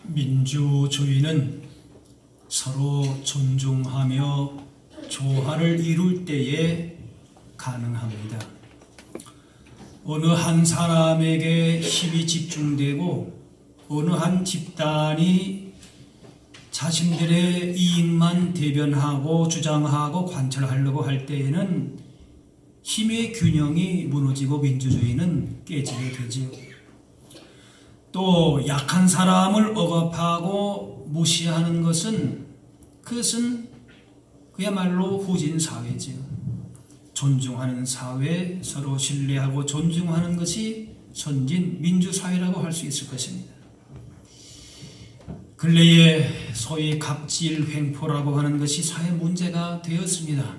민주주의는 서로 존중하며 조화를 이룰 때에 가능합니다. 어느 한 사람에게 힘이 집중되고 어느 한 집단이 자신들의 이익만 대변하고 주장하고 관철하려고 할 때에는 힘의 균형이 무너지고 민주주의는 깨지게 되지요. 또 약한 사람을 억압하고 무시하는 그것은 그야말로 후진 사회지요. 존중하는 사회, 서로 신뢰하고 존중하는 것이 선진 민주사회라고 할 수 있을 것입니다. 근래에 소위 갑질 횡포라고 하는 것이 사회 문제가 되었습니다.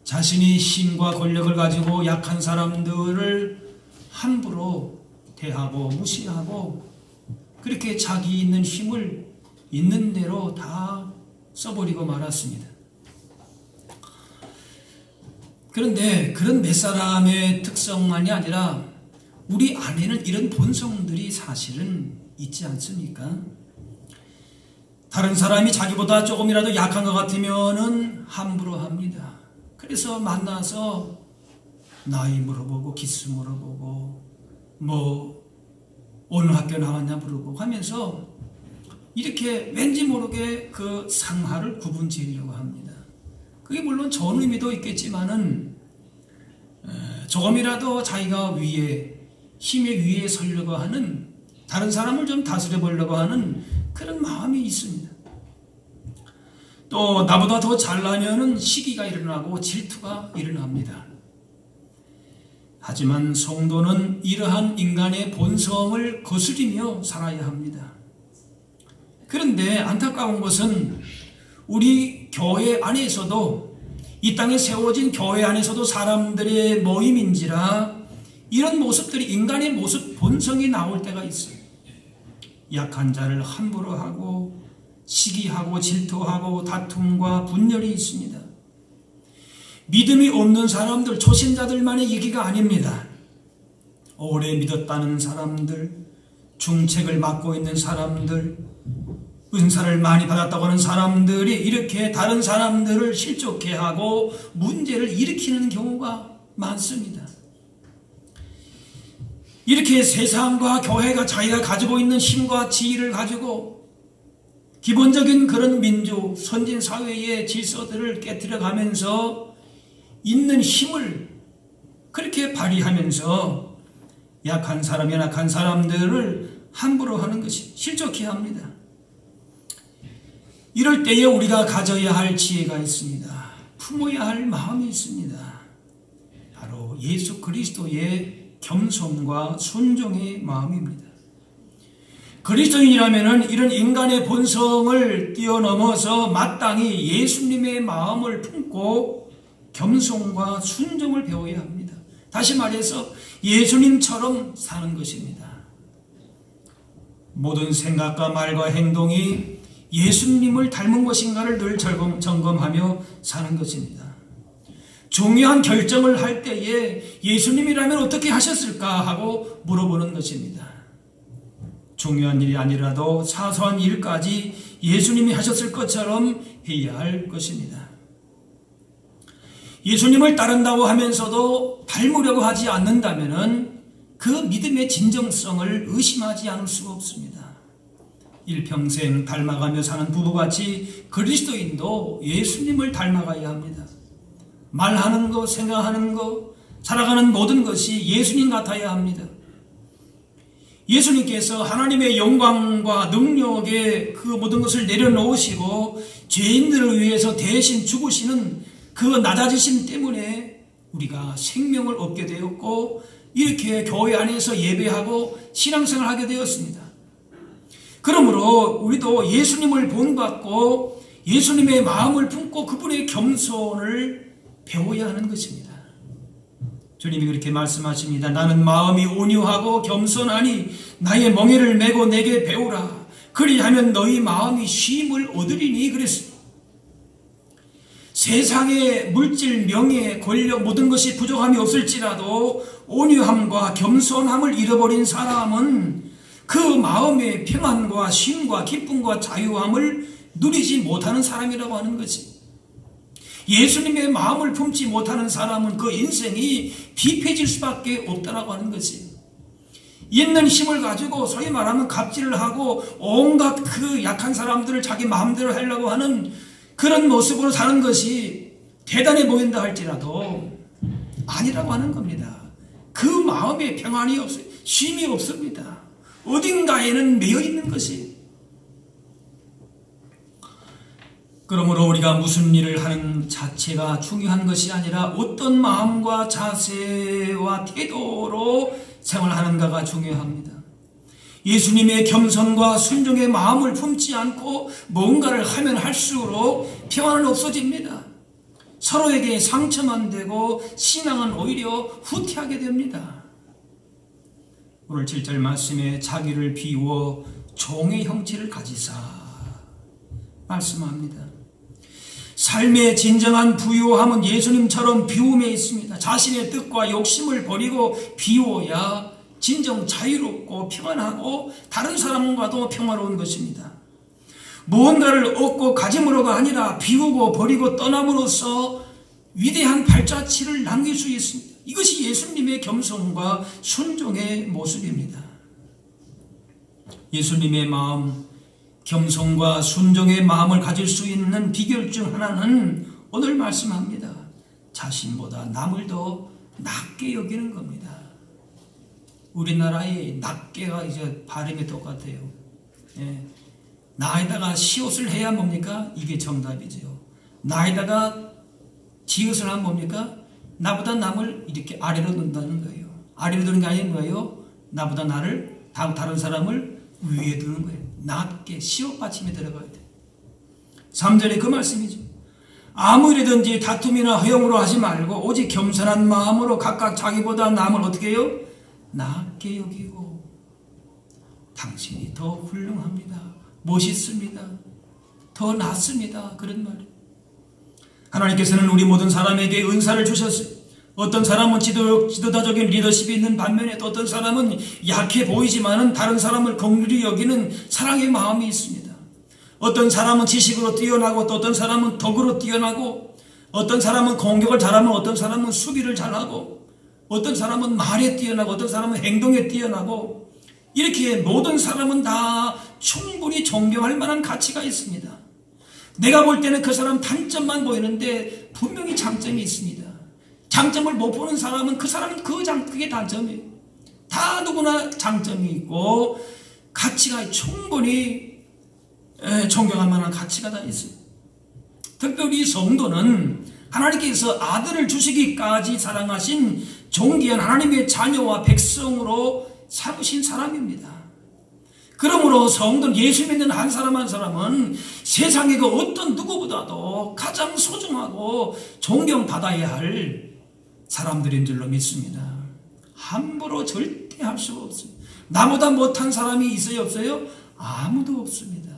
자신이 힘과 권력을 가지고 약한 사람들을 함부로 대하고 무시하고 그렇게 자기 있는 힘을 있는 대로 다 써버리고 말았습니다. 그런데 그런 몇 사람의 특성만이 아니라 우리 안에는 이런 본성들이 사실은 있지 않습니까? 다른 사람이 자기보다 조금이라도 약한 것 같으면은 함부로 합니다. 그래서 만나서 나이 물어보고 기수 물어보고 어느 학교 나왔냐 물어보고 하면서 이렇게 왠지 모르게 그 상하를 구분 지으려고 합니다. 그게 물론 좋은 의미도 있겠지만은 조금이라도 자기가 힘의 위에 서려고 하는, 다른 사람을 좀 다스려 보려고 하는 그런 마음이 있습니다. 또 나보다 더 잘나면은 시기가 일어나고 질투가 일어납니다. 하지만 성도는 이러한 인간의 본성을 거스리며 살아야 합니다. 그런데 안타까운 것은 우리 교회 안에서도, 이 땅에 세워진 교회 안에서도 사람들의 모임인지라 이런 모습들이, 인간의 모습, 본성이 나올 때가 있어요. 약한 자를 함부로 하고 시기하고 질투하고 다툼과 분열이 있습니다. 믿음이 없는 사람들, 초신자들만의 얘기가 아닙니다. 오래 믿었다는 사람들, 중책을 맡고 있는 사람들, 은사를 많이 받았다고 하는 사람들이 이렇게 다른 사람들을 실족해 하고 문제를 일으키는 경우가 많습니다. 이렇게 세상과 교회가 자기가 가지고 있는 힘과 지위를 가지고 기본적인 그런 민주, 선진 사회의 질서들을 깨뜨려 가면서 있는 힘을 그렇게 발휘하면서 약한 사람들을 함부로 하는 것이 실족해야 합니다. 이럴 때에 우리가 가져야 할 지혜가 있습니다. 품어야 할 마음이 있습니다. 바로 예수 그리스도의 겸손과 순종의 마음입니다. 그리스도인이라면 이런 인간의 본성을 뛰어넘어서 마땅히 예수님의 마음을 품고 겸손과 순종을 배워야 합니다. 다시 말해서 예수님처럼 사는 것입니다. 모든 생각과 말과 행동이 예수님을 닮은 것인가를 늘 점검하며 사는 것입니다. 중요한 결정을 할 때에 예수님이라면 어떻게 하셨을까 하고 물어보는 것입니다. 중요한 일이 아니라도 사소한 일까지 예수님이 하셨을 것처럼 해야 할 것입니다. 예수님을 따른다고 하면서도 닮으려고 하지 않는다면 그 믿음의 진정성을 의심하지 않을 수가 없습니다. 일평생 닮아가며 사는 부부같이 그리스도인도 예수님을 닮아가야 합니다. 말하는 것, 생각하는 것, 살아가는 모든 것이 예수님 같아야 합니다. 예수님께서 하나님의 영광과 능력의 그 모든 것을 내려놓으시고 죄인들을 위해서 대신 죽으시는 그 낮아지심 때문에 우리가 생명을 얻게 되었고 이렇게 교회 안에서 예배하고 신앙생활을 하게 되었습니다. 그러므로 우리도 예수님을 본받고 예수님의 마음을 품고 그분의 겸손을 배워야 하는 것입니다. 주님이 그렇게 말씀하십니다. 나는 마음이 온유하고 겸손하니 나의 멍에를 메고 내게 배우라. 그리하면 너희 마음이 쉼을 얻으리니 그랬습니다. 세상의 물질, 명예, 권력 모든 것이 부족함이 없을지라도 온유함과 겸손함을 잃어버린 사람은 그 마음의 평안과 쉼과 기쁨과 자유함을 누리지 못하는 사람이라고 하는 것이, 예수님의 마음을 품지 못하는 사람은 그 인생이 비패질 수밖에 없다라고 하는 것이, 있는 힘을 가지고 소위 말하면 갑질을 하고 온갖 그 약한 사람들을 자기 마음대로 하려고 하는 그런 모습으로 사는 것이 대단해 보인다 할지라도 아니라고 하는 겁니다. 그 마음에 평안이 없어요. 쉼이 없습니다. 어딘가에는 매여 있는 것이. 그러므로 우리가 무슨 일을 하는 자체가 중요한 것이 아니라 어떤 마음과 자세와 태도로 생활하는가가 중요합니다. 예수님의 겸손과 순종의 마음을 품지 않고 뭔가를 하면 할수록 평안은 없어집니다. 서로에게 상처만 되고 신앙은 오히려 후퇴하게 됩니다. 오늘 7절 말씀에 자기를 비워 종의 형체를 가지사 말씀합니다. 삶의 진정한 부유함은 예수님처럼 비움에 있습니다. 자신의 뜻과 욕심을 버리고 비워야 진정 자유롭고 평안하고 다른 사람과도 평화로운 것입니다. 무언가를 얻고 가짐으로가 아니라 비우고 버리고 떠남으로써 위대한 발자취를 남길 수 있습니다. 이것이 예수님의 겸손과 순종의 모습입니다. 예수님의 마음, 겸손과 순종의 마음을 가질 수 있는 비결 중 하나는 오늘 말씀합니다. 자신보다 남을 더 낮게 여기는 겁니다. 우리나라의 낮게가 이제 발음이 똑같아요. 예. 나에다가 시옷을 해야 뭡니까? 이게 정답이죠. 나에다가 지읒을 하면 뭡니까? 나보다 남을 이렇게 아래로 둔다는 거예요. 아래로 두는 게 아닌 거예요. 나보다 나를, 다른 사람을 위에 두는 거예요. 낮게 시옷 받침이 들어가야 돼요. 3절에 그 말씀이죠. 아무 일이든지 다툼이나 허용으로 하지 말고 오직 겸손한 마음으로 각각 자기보다 남을 어떻게 해요? 낮게 여기고 당신이 더 훌륭합니다. 멋있습니다. 더 낫습니다. 그런 말이에요. 하나님께서는 우리 모든 사람에게 은사를 주셨어요. 어떤 사람은 지도자적인 리더십이 있는 반면에 또 어떤 사람은 약해 보이지만은 다른 사람을 긍휼히 여기는 사랑의 마음이 있습니다. 어떤 사람은 지식으로 뛰어나고 또 어떤 사람은 덕으로 뛰어나고 어떤 사람은 공격을 잘하면 어떤 사람은 수비를 잘하고 어떤 사람은 말에 뛰어나고 어떤 사람은 행동에 뛰어나고 이렇게 모든 사람은 다 충분히 존경할 만한 가치가 있습니다. 내가 볼 때는 그 사람 단점만 보이는데 분명히 장점이 있습니다. 장점을 못 보는 사람은 그 사람은 그게 단점이에요. 다 누구나 장점이 있고 가치가 충분히 존경할 만한 가치가 다 있습니다. 특별히 성도는 하나님께서 아들을 주시기까지 사랑하신 존귀한 하나님의 자녀와 백성으로 삼으신 사람입니다. 그러므로 성도는 예수 믿는 한 사람 한 사람은 세상의 그 어떤 누구보다도 가장 소중하고 존경받아야 할 사람들인 줄로 믿습니다. 함부로 절대 할 수가 없습니다. 나보다 못한 사람이 있어요 없어요? 아무도 없습니다.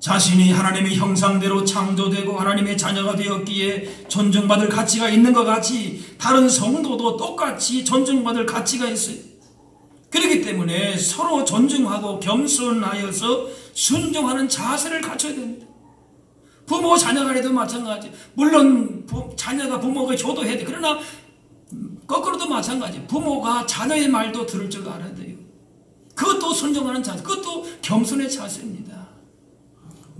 자신이 하나님의 형상대로 창조되고 하나님의 자녀가 되었기에 존중받을 가치가 있는 것 같이 다른 성도도 똑같이 존중받을 가치가 있어요. 그렇기 때문에 서로 존중하고 겸손하여서 순종하는 자세를 갖춰야 됩니다. 부모 자녀 간에도 마찬가지. 물론 자녀가 부모가 효도해야 돼. 그러나 거꾸로도 마찬가지. 부모가 자녀의 말도 들을 줄 알아야 돼요. 그것도 순종하는 자세, 그것도 겸손의 자세입니다.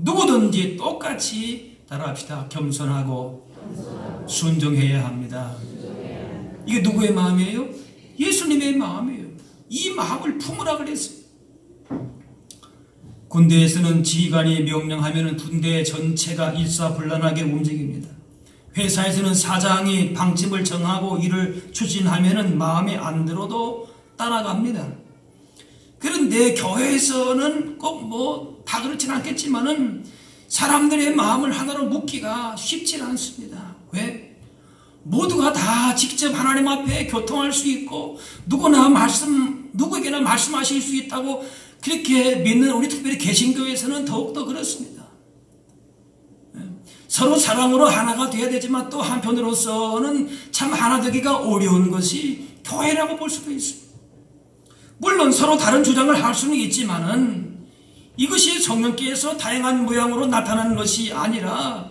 누구든지 똑같이 따라합시다. 겸손하고 순종해야 합니다. 이게 누구의 마음이에요? 예수님의 마음이에요. 이 마음을 품으라 그랬어요. 군대에서는 지휘관이 명령하면 군대 전체가 일사불란하게 움직입니다. 회사에서는 사장이 방침을 정하고 일을 추진하면 마음에 안 들어도 따라갑니다. 그런데 교회에서는 꼭 다 그렇진 않겠지만은 사람들의 마음을 하나로 묶기가 쉽지 않습니다. 왜? 모두가 다 직접 하나님 앞에 교통할 수 있고 누구에게나 말씀하실 수 있다고 그렇게 믿는 우리 특별히 개신교에서는 더욱더 그렇습니다. 서로 사랑으로 하나가 돼야 되지만 또 한편으로서는 참 하나 되기가 어려운 것이 교회라고 볼 수도 있습니다. 물론 서로 다른 주장을 할 수는 있지만은 이것이 성령께서 다양한 모양으로 나타나는 것이 아니라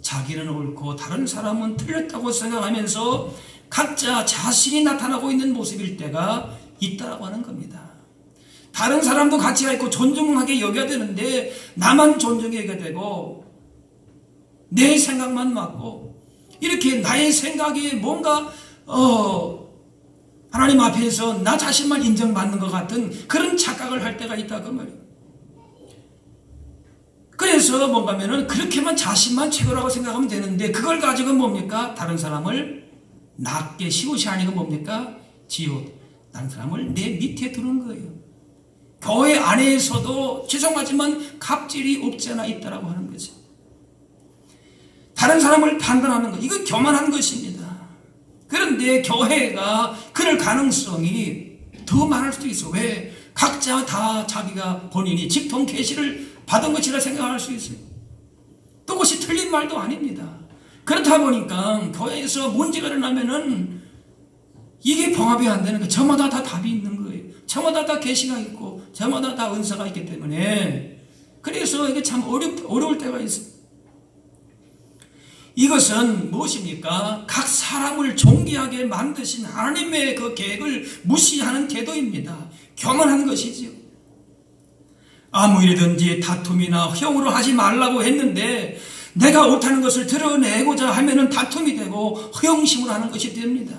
자기는 옳고 다른 사람은 틀렸다고 생각하면서 각자 자신이 나타나고 있는 모습일 때가 있다라고 하는 겁니다. 다른 사람도 가치가 있고 존중하게 여겨야 되는데 나만 존중하게 되고 내 생각만 맞고 이렇게 나의 생각이 뭔가 하나님 앞에서 나 자신만 인정받는 것 같은 그런 착각을 할 때가 있다 그 말이에요. 그래서 뭔가면은 그렇게만 자신만 최고라고 생각하면 되는데 그걸 가지고 뭡니까? 다른 사람을 낮게 시고시하니까 뭡니까? 다른 사람을 내 밑에 두는 거예요. 교회 안에서도 죄송하지만 갑질이 없지 않아 있다라고 하는 거죠. 다른 사람을 판단하는 것, 이거 교만한 것입니다. 그런데 교회가 그럴 가능성이 더 많을 수도 있어. 왜? 각자 다 자기가 본인이 직통 계시를 받은 것이라 생각할 수 있어요. 또 그것이 틀린 말도 아닙니다. 그렇다 보니까 교회에서 문제가 일어나면은 이게 봉합이 안 되는 거예요. 저마다 다 답이 있는 거예요. 저마다 다 계시가 있고 저마다 다 은사가 있기 때문에 그래서 이게 참 어려울 때가 있어요. 이것은 무엇입니까? 각 사람을 존귀하게 만드신 하나님의 그 계획을 무시하는 태도입니다. 교만한 것이지요. 아무 일이든지 다툼이나 허용으로 하지 말라고 했는데 내가 옳다는 것을 드러내고자 하면은 다툼이 되고 허영심으로 하는 것이 됩니다.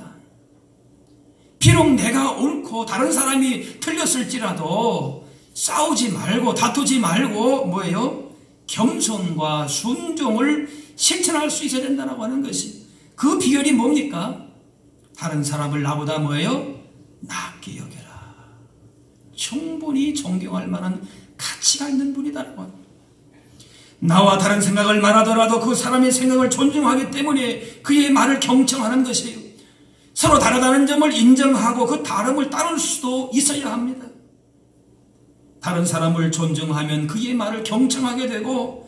비록 내가 옳고 다른 사람이 틀렸을지라도 싸우지 말고 다투지 말고 뭐예요? 겸손과 순종을 실천할 수 있어야 된다고 하는 것이 그 비결이 뭡니까? 다른 사람을 나보다 뭐예요? 낮게 여겨라. 충분히 존경할 만한 가치가 있는 분이다라고 합니다. 나와 다른 생각을 말하더라도 그 사람의 생각을 존중하기 때문에 그의 말을 경청하는 것이에요. 서로 다르다는 점을 인정하고 그 다름을 따를 수도 있어야 합니다. 다른 사람을 존중하면 그의 말을 경청하게 되고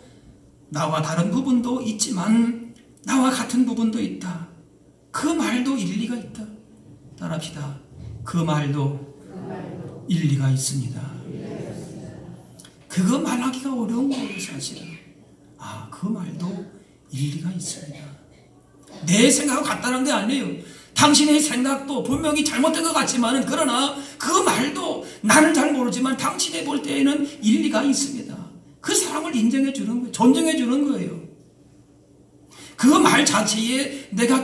나와 다른 부분도 있지만 나와 같은 부분도 있다. 그 말도 일리가 있다. 따라합시다. 그 말도 일리가 있습니다. 그거 말하기가 어려운 거예요, 사실은. 그 말도 일리가 있습니다. 내 생각하고 같다는 게 아니에요. 당신의 생각도 분명히 잘못된 것 같지만 그러나 그 말도 나는 잘 모르지만 당신이 볼 때에는 일리가 있습니다. 그 사람을 인정해 주는 거예요. 존중해 주는 거예요. 그 말 자체에 내가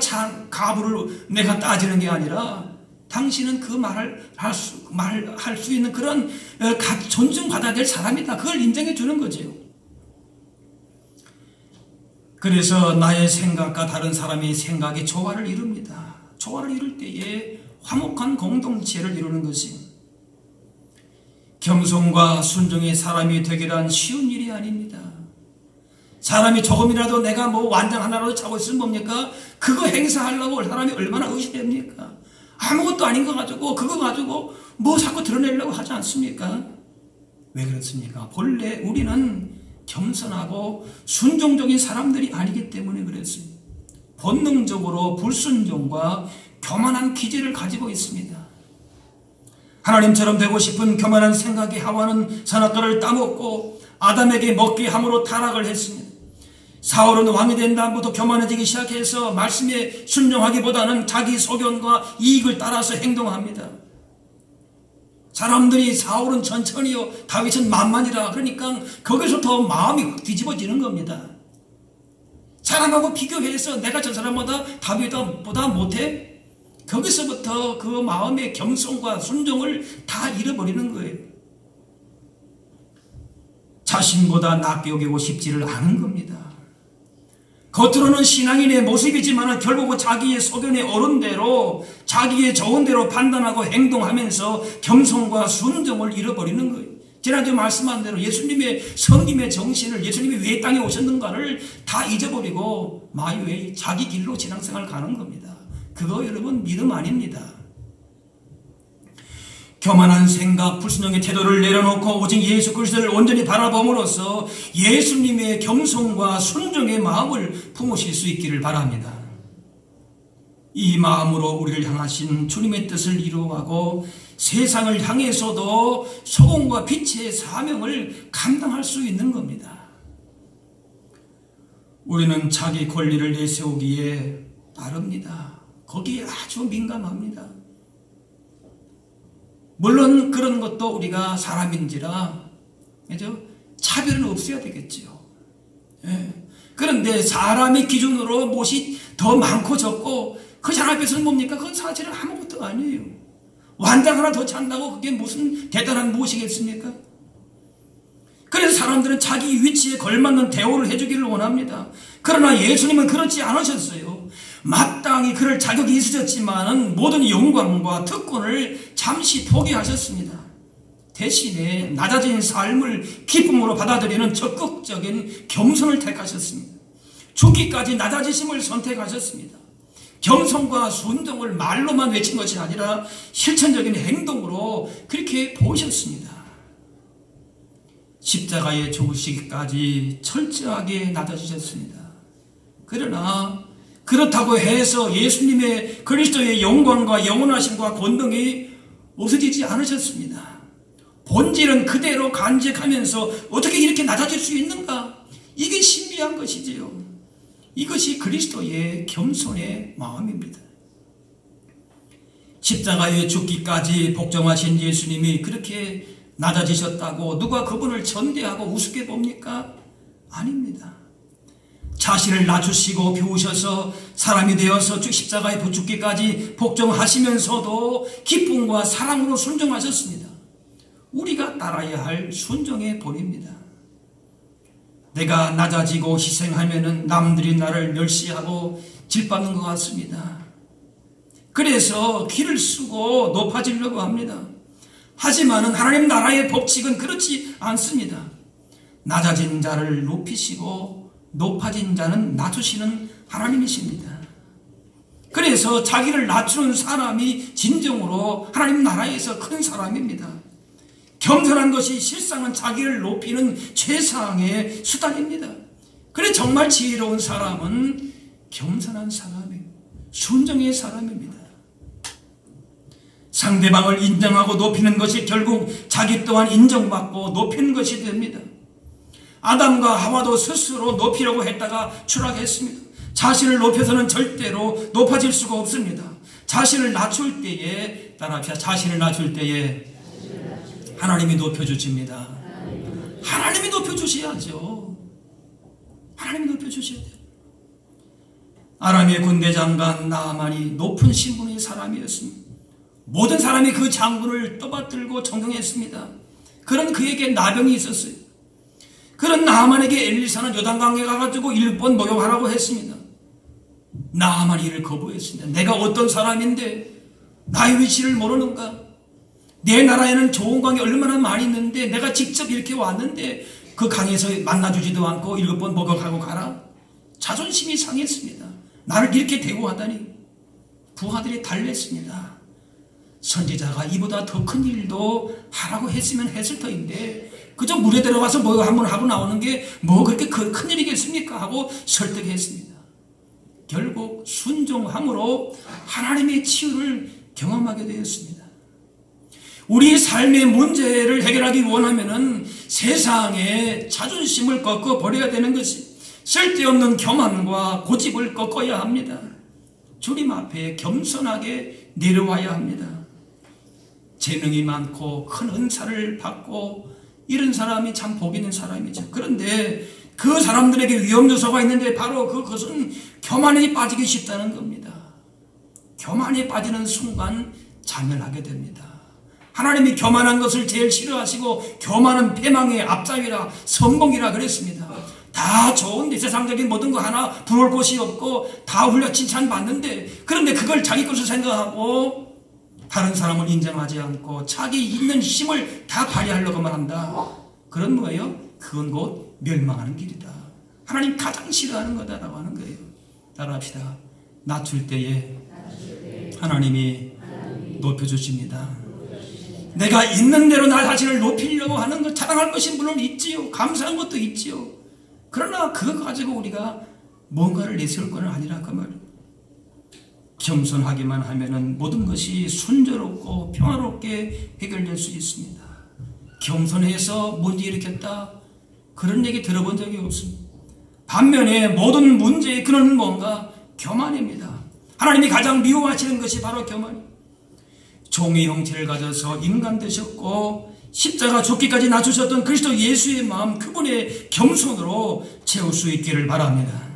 가부를 내가 따지는 게 아니라 당신은 그 말을 할 수 있는 그런 존중받아야 될 사람이다. 그걸 인정해 주는 거죠. 그래서 나의 생각과 다른 사람의 생각이 조화를 이룹니다. 조화를 이룰 때에 화목한 공동체를 이루는 것이 겸손과 순종의 사람이 되기란 쉬운 일이 아닙니다. 사람이 조금이라도 내가 완장 하나라도 차고 있으면 뭡니까? 그거 행사하려고 사람이 얼마나 의식됩니까? 아무것도 아닌 거 가지고 그거 가지고 자꾸 드러내려고 하지 않습니까? 왜 그렇습니까? 본래 우리는 겸손하고 순종적인 사람들이 아니기 때문에 그랬습니다. 본능적으로 불순종과 교만한 기질을 가지고 있습니다. 하나님처럼 되고 싶은 교만한 생각이 하와는 선악과를 따먹고 아담에게 먹게 함으로 타락을 했습니다. 사울은 왕이 된 다음부터 교만해지기 시작해서 말씀에 순종하기보다는 자기 소견과 이익을 따라서 행동합니다. 사람들이 사울은 천천히요, 다윗은 만만이라 그러니까 거기서 더 마음이 확 뒤집어지는 겁니다. 사람하고 비교해서 내가 저 사람보다 다윗보다 못해? 거기서부터 그 마음의 겸손과 순종을 다 잃어버리는 거예요. 자신보다 낮게 여기고 싶지를 않은 겁니다. 겉으로는 신앙인의 모습이지만 결국은 자기의 소견에 옳은 대로 자기의 좋은 대로 판단하고 행동하면서 겸손과 순종을 잃어버리는 거예요. 지난주 말씀한 대로 예수님의 성김의 정신을 예수님이 왜 땅에 오셨는가를 다 잊어버리고 마유의 자기 길로 신앙생활 가는 겁니다. 그거 여러분 믿음 아닙니다. 교만한 생각, 불순종의 태도를 내려놓고 오직 예수 그리스도를 온전히 바라봄으로써 예수님의 겸손과 순종의 마음을 품으실 수 있기를 바랍니다. 이 마음으로 우리를 향하신 주님의 뜻을 이루어가고 세상을 향해서도 소금과 빛의 사명을 감당할 수 있는 겁니다. 우리는 자기 권리를 내세우기에 빠릅니다. 거기에 아주 민감합니다. 물론 그런 것도 우리가 사람인지라 그죠? 차별은 없어야 되겠죠. 예. 그런데 사람의 기준으로 무엇이 더 많고 적고 그 사람 앞에서는 뭡니까? 그건 사실은 아무것도 아니에요. 완장 하나 더 찬다고 그게 무슨 대단한 무엇이겠습니까? 그래서 사람들은 자기 위치에 걸맞는 대우를 해주기를 원합니다. 그러나 예수님은 그렇지 않으셨어요. 마땅히 그럴 자격이 있으셨지만 모든 영광과 특권을 잠시 포기하셨습니다. 대신에 낮아진 삶을 기쁨으로 받아들이는 적극적인 겸손을 택하셨습니다. 죽기까지 낮아지심을 선택하셨습니다. 겸손과 순종을 말로만 외친 것이 아니라 실천적인 행동으로 그렇게 보셨습니다. 십자가에 죽으시기까지 철저하게 낮아지셨습니다. 그러나 그렇다고 해서 예수님의 그리스도의 영광과 영원하심과 권능이 없어지지 않으셨습니다. 본질은 그대로 간직하면서 어떻게 이렇게 낮아질 수 있는가? 이게 신비한 것이지요. 이것이 그리스도의 겸손의 마음입니다. 십자가에 죽기까지 복종하신 예수님이 그렇게 낮아지셨다고 누가 그분을 전대하고 우습게 봅니까? 아닙니다. 자신을 낮추시고 비우셔서 사람이 되어서 십자가에 죽기까지 복종하시면서도 기쁨과 사랑으로 순종하셨습니다. 우리가 따라야 할 순종의 본입니다. 내가 낮아지고 희생하면은 남들이 나를 멸시하고 질받는 것 같습니다. 그래서 길을 쓰고 높아지려고 합니다. 하지만은 하나님 나라의 법칙은 그렇지 않습니다. 낮아진 자를 높이시고 높아진 자는 낮추시는 하나님이십니다. 그래서 자기를 낮추는 사람이 진정으로 하나님 나라에서 큰 사람입니다. 겸손한 것이 실상은 자기를 높이는 최상의 수단입니다. 그래 정말 지혜로운 사람은 겸손한 사람이에요. 순종의 사람입니다. 상대방을 인정하고 높이는 것이 결국 자기 또한 인정받고 높이는 것이 됩니다. 아담과 하와도 스스로 높이려고 했다가 추락했습니다. 자신을 높여서는 절대로 높아질 수가 없습니다. 자신을 낮출 때에 따라합시다. 자신을 낮출 때에 하나님이 높여주십니다. 하나님이 높여주셔야죠. 하나님이 높여주셔야 돼요. 아람의 군대 장관 나아만이 높은 신분의 사람이었습니다. 모든 사람이 그 장군을 떠받들고 존경했습니다. 그런 그에게 나병이 있었어요. 그런 나아만에게 엘리사는 요단강에 가가지고 1번 목욕하라고 했습니다. 나아만이 이를 거부했습니다. 내가 어떤 사람인데 나의 위치를 모르는가? 내 나라에는 좋은 강이 얼마나 많이 있는데 내가 직접 이렇게 왔는데 그 강에서 만나주지도 않고 7번 목욕하고 가라? 자존심이 상했습니다. 나를 이렇게 대우하다니. 부하들이 달랬습니다. 선지자가 이보다 더 큰 일도 하라고 했으면 했을 터인데 그저 물에 들어가서 목욕 한번 하고 나오는 게 뭐 그렇게 큰 일이겠습니까? 하고 설득했습니다. 결국 순종함으로 하나님의 치유를 경험하게 되었습니다. 우리의 삶의 문제를 해결하기 원하면은 세상의 자존심을 꺾어 버려야 되는 것이 쓸데없는 교만과 고집을 꺾어야 합니다. 주님 앞에 겸손하게 내려와야 합니다. 재능이 많고 큰 은사를 받고 이런 사람이 참 복 있는 사람이죠. 그런데 그 사람들에게 위험 요소가 있는데 바로 그것은 교만에 빠지기 쉽다는 겁니다. 교만에 빠지는 순간 자멸하게 됩니다. 하나님이 교만한 것을 제일 싫어하시고 교만은 패망의 앞잡이라 선봉이라 그랬습니다. 다 좋은데 세상적인 모든 거 하나 부러울 곳이 없고 다 훌륭 칭찬받는데 그런데 그걸 자기 것을 생각하고 다른 사람을 인정하지 않고 자기 있는 힘을 다 발휘하려고만 한다. 그런 거예요. 그건 곧 멸망하는 길이다. 하나님 가장 싫어하는 거다라고 하는 거예요. 따라합시다. 낮출 때에 하나님이 높여주십니다. 내가 있는 대로 나 자신을 높이려고 하는 것 자랑할 것이 물론 있지요. 감사한 것도 있지요. 그러나 그거 가지고 우리가 뭔가를 내세울 건 아니라 그 말이에요. 겸손하기만 하면은 모든 것이 순조롭고 평화롭게 해결될 수 있습니다. 겸손해서 문제 일으켰다, 그런 얘기 들어본 적이 없습니다. 반면에 모든 문제의 근원은 뭔가? 교만입니다. 하나님이 가장 미워하시는 것이 바로 교만입니다. 종의 형체를 가져서 인간 되셨고 십자가 죽기까지 낮추셨던 그리스도 예수의 마음, 그분의 겸손으로 채울 수 있기를 바랍니다.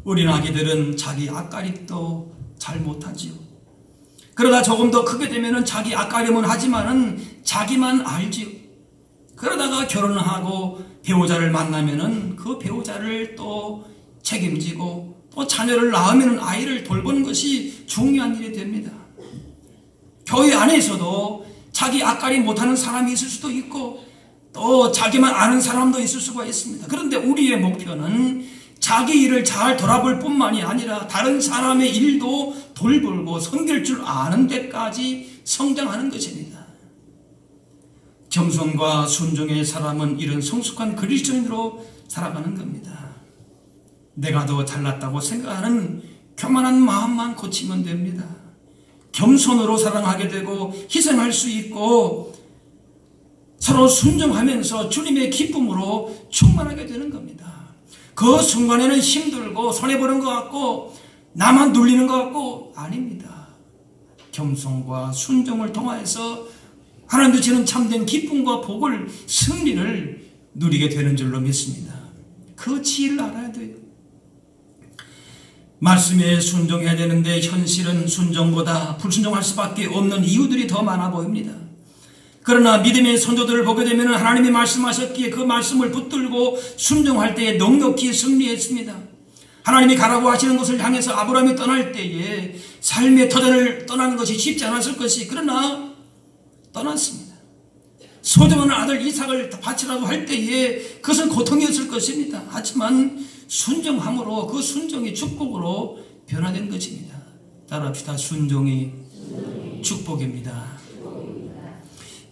어린 아기들은 자기 앞가림도 잘 못하지요. 그러다 조금 더 크게 되면은 자기 앞가림은 하지만은 자기만 알지요. 그러다가 결혼을 하고 배우자를 만나면은 그 배우자를 또 책임지고 또 자녀를 낳으면 아이를 돌보는 것이 중요한 일이 됩니다. 교회 안에서도 자기 앞가림 못하는 사람이 있을 수도 있고 또 자기만 아는 사람도 있을 수가 있습니다. 그런데 우리의 목표는 자기 일을 잘 돌아볼 뿐만이 아니라 다른 사람의 일도 돌보고 섬길 줄 아는 데까지 성장하는 것입니다. 겸손과 순종의 사람은 이런 성숙한 그리스도인으로 살아가는 겁니다. 내가 더 잘났다고 생각하는 교만한 마음만 고치면 됩니다. 겸손으로 사랑하게 되고 희생할 수 있고 서로 순종하면서 주님의 기쁨으로 충만하게 되는 겁니다. 그 순간에는 힘들고 손해보는 것 같고 나만 눌리는 것 같고 아닙니다. 겸손과 순종을 통하여서 하나님 주시는 참된 기쁨과 복을, 승리를 누리게 되는 줄로 믿습니다. 그 지혜를 알아야 돼요. 말씀에 순종해야 되는데 현실은 순종보다 불순종할 수밖에 없는 이유들이 더 많아 보입니다. 그러나 믿음의 선조들을 보게 되면 하나님이 말씀하셨기에 그 말씀을 붙들고 순종할 때에 넉넉히 승리했습니다. 하나님이 가라고 하시는 곳을 향해서 아브라함이 떠날 때에 삶의 터전을 떠나는 것이 쉽지 않았을 것이, 그러나 떠났습니다. 소중한 아들 이삭을 바치라고 할 때에 그것은 고통이었을 것입니다. 하지만 순종함으로 그 순종이 축복으로 변화된 것입니다. 따라합시다. 순종이 축복입니다.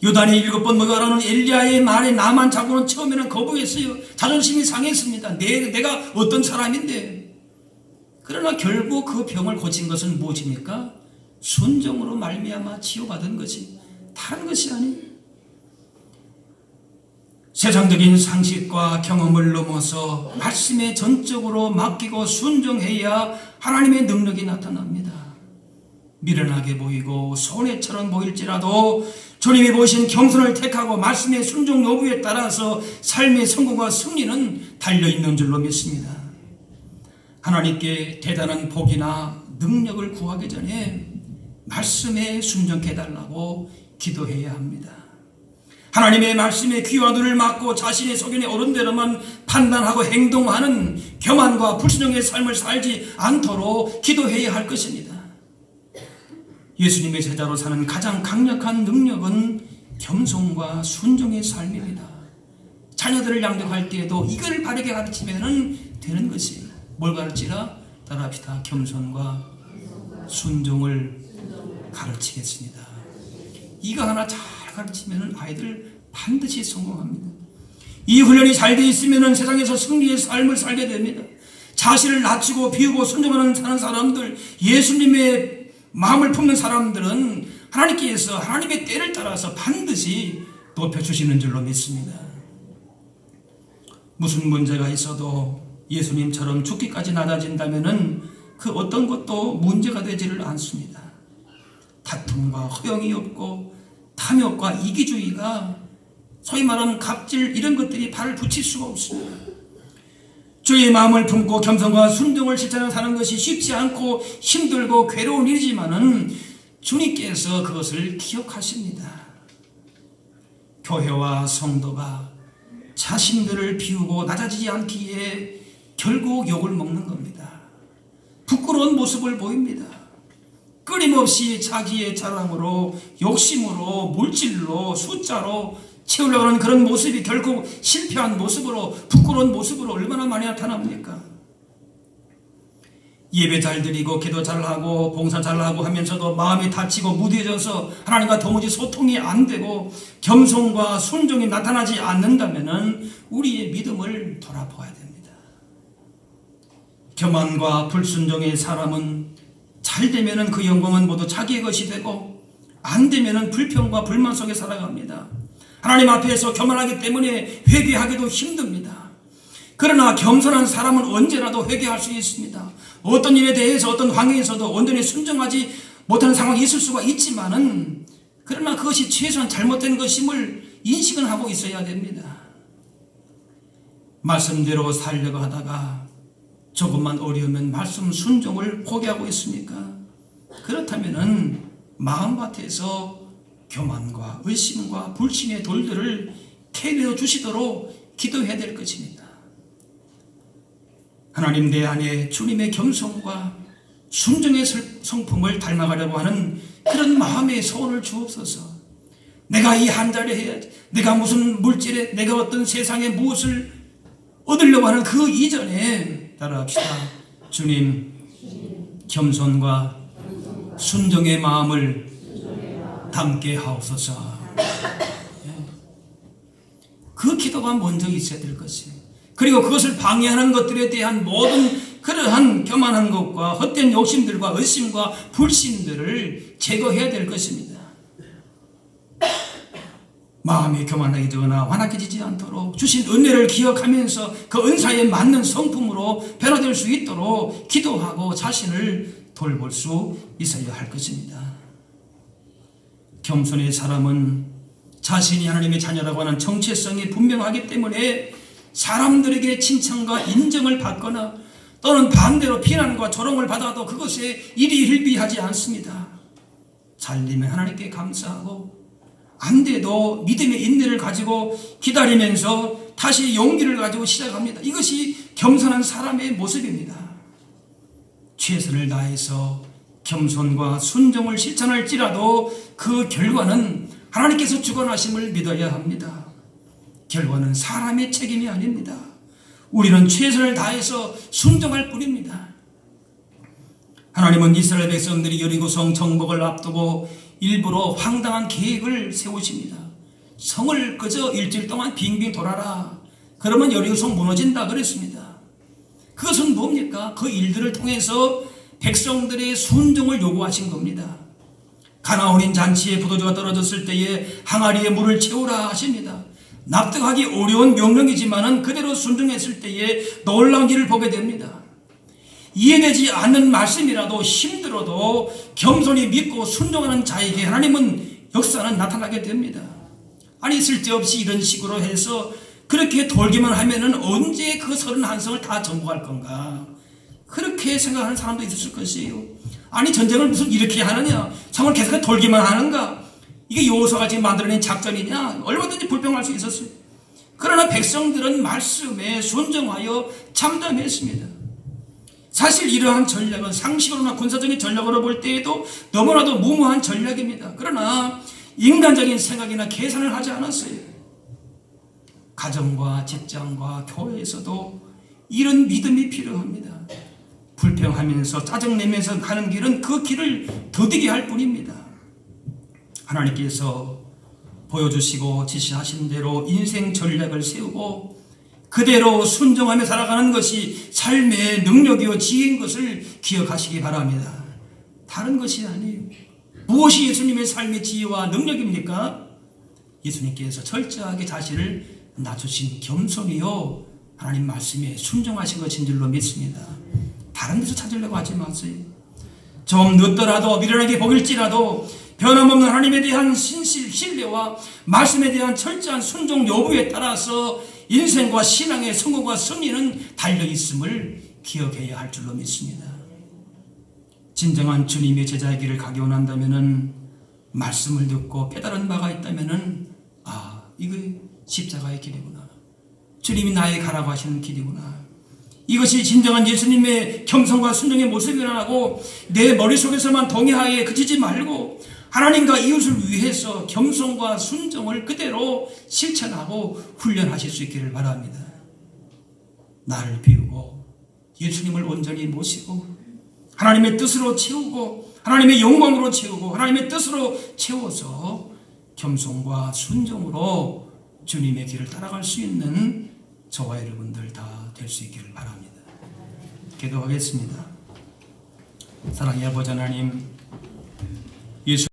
요단이 7번 목욕하라는 엘리야의 말에 나만 자고는 처음에는 거부했어요. 자존심이 상했습니다. 내가 어떤 사람인데. 그러나 결국 그 병을 고친 것은 무엇입니까? 순종으로 말미암아 치유받은 것이, 다른 것이 아니에요. 세상적인 상식과 경험을 넘어서 말씀에 전적으로 맡기고 순종해야 하나님의 능력이 나타납니다. 미련하게 보이고 손해처럼 보일지라도 주님이 보신 겸손을 택하고 말씀의 순종 여부에 따라서 삶의 성공과 승리는 달려있는 줄로 믿습니다. 하나님께 대단한 복이나 능력을 구하기 전에 말씀에 순종해 달라고 기도해야 합니다. 하나님의 말씀에 귀와 눈을 막고 자신의 소견에 옳은 대로만 판단하고 행동하는 교만과 불순종의 삶을 살지 않도록 기도해야 할 것입니다. 예수님의 제자로 사는 가장 강력한 능력은 겸손과 순종의 삶입니다. 자녀들을 양육할 때에도 이걸 바르게 가르치면 되는 것이에요. 뭘 가르치라? 따라합시다. 겸손과 순종을 가르치겠습니다. 이거 하나 잘 가르치면 아이들 반드시 성공합니다. 이 훈련이 잘 되어 있으면 세상에서 승리의 삶을 살게 됩니다. 자신을 낮추고 비우고 순종하는 사는 사람들, 예수님의 마음을 품는 사람들은 하나님께서 하나님의 때를 따라서 반드시 높여주시는 줄로 믿습니다. 무슨 문제가 있어도 예수님처럼 죽기까지 낮아진다면 그 어떤 것도 문제가 되지를 않습니다. 다툼과 허영이 없고 탐욕과 이기주의가, 소위 말하는 갑질, 이런 것들이 발을 붙일 수가 없습니다. 주의 마음을 품고 겸손과 순종을 실천하며 사는 것이 쉽지 않고 힘들고 괴로운 일이지만은 주님께서 그것을 기억하십니다. 교회와 성도가 자신들을 비우고 낮아지지 않기에 결국 욕을 먹는 겁니다. 부끄러운 모습을 보입니다. 끊임없이 자기의 자랑으로, 욕심으로, 물질로, 숫자로 채우려고 하는 그런 모습이 결국 실패한 모습으로, 부끄러운 모습으로 얼마나 많이 나타납니까? 예배 잘 드리고 기도 잘하고 봉사 잘하고 하면서도 마음이 다치고 무뎌져서 하나님과 도무지 소통이 안 되고 겸손과 순종이 나타나지 않는다면 우리의 믿음을 돌아보아야 됩니다. 교만과 불순종의 사람은 잘 되면은 그 영광은 모두 자기의 것이 되고 안 되면은 불평과 불만 속에 살아갑니다. 하나님 앞에서 교만하기 때문에 회개하기도 힘듭니다. 그러나 겸손한 사람은 언제라도 회개할 수 있습니다. 어떤 일에 대해서 어떤 환경에서도 온전히 순종하지 못하는 상황이 있을 수가 있지만은 그러나 그것이 최소한 잘못된 것임을 인식은 하고 있어야 됩니다. 말씀대로 살려고 하다가 조금만 어려우면 말씀 순종을 포기하고 있습니까? 그렇다면은 마음밭에서 교만과 의심과 불신의 돌들을 캐내어 주시도록 기도해야 될 것입니다. 하나님 내 안에 주님의 겸손과 순종의 성품을 닮아가려고 하는 그런 마음의 소원을 주옵소서. 내가 이 한 자리 해야지, 내가 무슨 물질에, 내가 어떤 세상에 무엇을 얻으려고 하는 그 이전에 따라합시다. 주님, 겸손과 순종의 마음을 담게 하옵소서. 그 기도가 먼저 있어야 될 것이에요. 그리고 그것을 방해하는 것들에 대한 모든 그러한 교만한 것과 헛된 욕심들과 의심과 불신들을 제거해야 될 것입니다. 마음이 교만해지거나 완악해지지 않도록 주신 은혜를 기억하면서 그 은사에 맞는 성품으로 변화될 수 있도록 기도하고 자신을 돌볼 수 있어야 할 것입니다. 겸손의 사람은 자신이 하나님의 자녀라고 하는 정체성이 분명하기 때문에 사람들에게 칭찬과 인정을 받거나 또는 반대로 비난과 조롱을 받아도 그것에 일희일비하지 않습니다. 잘 되면 하나님께 감사하고 안 돼도 믿음의 인내를 가지고 기다리면서 다시 용기를 가지고 시작합니다. 이것이 겸손한 사람의 모습입니다. 최선을 다해서 겸손과 순종을 실천할지라도 그 결과는 하나님께서 주관하심을 믿어야 합니다. 결과는 사람의 책임이 아닙니다. 우리는 최선을 다해서 순종할 뿐입니다. 하나님은 이스라엘 백성들이 여리고성 정복을 앞두고 일부러 황당한 계획을 세우십니다. 성을 그저 일주일 동안 빙빙 돌아라. 그러면 여리고성 무너진다 그랬습니다. 그것은 뭡니까? 그 일들을 통해서 백성들의 순종을 요구하신 겁니다. 가나온인 잔치에 포도주가 떨어졌을 때에 항아리에 물을 채우라 하십니다. 납득하기 어려운 명령이지만은 그대로 순종했을 때에 놀라운 일을 보게 됩니다. 이해되지 않는 말씀이라도 힘들어도 겸손히 믿고 순종하는 자에게 하나님은 역사는 나타나게 됩니다. 아니 쓸데없이 이런 식으로 해서 그렇게 돌기만 하면은 언제 그 31성을 다 정복할 건가? 그렇게 생각하는 사람도 있었을 것이에요. 아니 전쟁을 무슨 이렇게 하느냐? 성을 계속 돌기만 하는가? 이게 여호수아가 지금 만들어낸 작전이냐? 얼마든지 불평할 수 있었어요. 그러나 백성들은 말씀에 순종하여 참담했습니다. 사실 이러한 전략은 상식으로나 군사적인 전략으로 볼 때에도 너무나도 무모한 전략입니다. 그러나 인간적인 생각이나 계산을 하지 않았어요. 가정과 직장과 교회에서도 이런 믿음이 필요합니다. 불평하면서 짜증내면서 가는 길은 그 길을 더디게 할 뿐입니다. 하나님께서 보여주시고 지시하신 대로 인생 전략을 세우고 그대로 순종하며 살아가는 것이 삶의 능력이요 지혜인 것을 기억하시기 바랍니다. 다른 것이 아니에요. 무엇이 예수님의 삶의 지혜와 능력입니까? 예수님께서 철저하게 자신을 낮추신 겸손이요 하나님 말씀에 순종하신 것인 줄로 믿습니다. 다른 데서 찾으려고 하지 마세요. 좀 늦더라도 미련하게 보일지라도 변함없는 하나님에 대한 신뢰와 말씀에 대한 철저한 순종 여부에 따라서 인생과 신앙의 성공과 승리는 달려있음을 기억해야 할 줄로 믿습니다. 진정한 주님의 제자의 길을 가기 원한다면 말씀을 듣고 깨달은 바가 있다면 이거 십자가의 길이구나. 주님이 나에게 가라고 하시는 길이구나. 이것이 진정한 예수님의 겸손과 순종의 모습이라고 내 머릿속에서만 동의하에 그치지 말고 하나님과 이웃을 위해서 겸손과 순종을 그대로 실천하고 훈련하실 수 있기를 바랍니다. 나를 비우고 예수님을 온전히 모시고 하나님의 뜻으로 채우고 하나님의 영광으로 채우고 하나님의 뜻으로 채워서 겸손과 순종으로 주님의 길을 따라갈 수 있는 저와 여러분들 다 될 수 있기를 바랍니다. 기도하겠습니다. 사랑의 아버지 하나님, 예수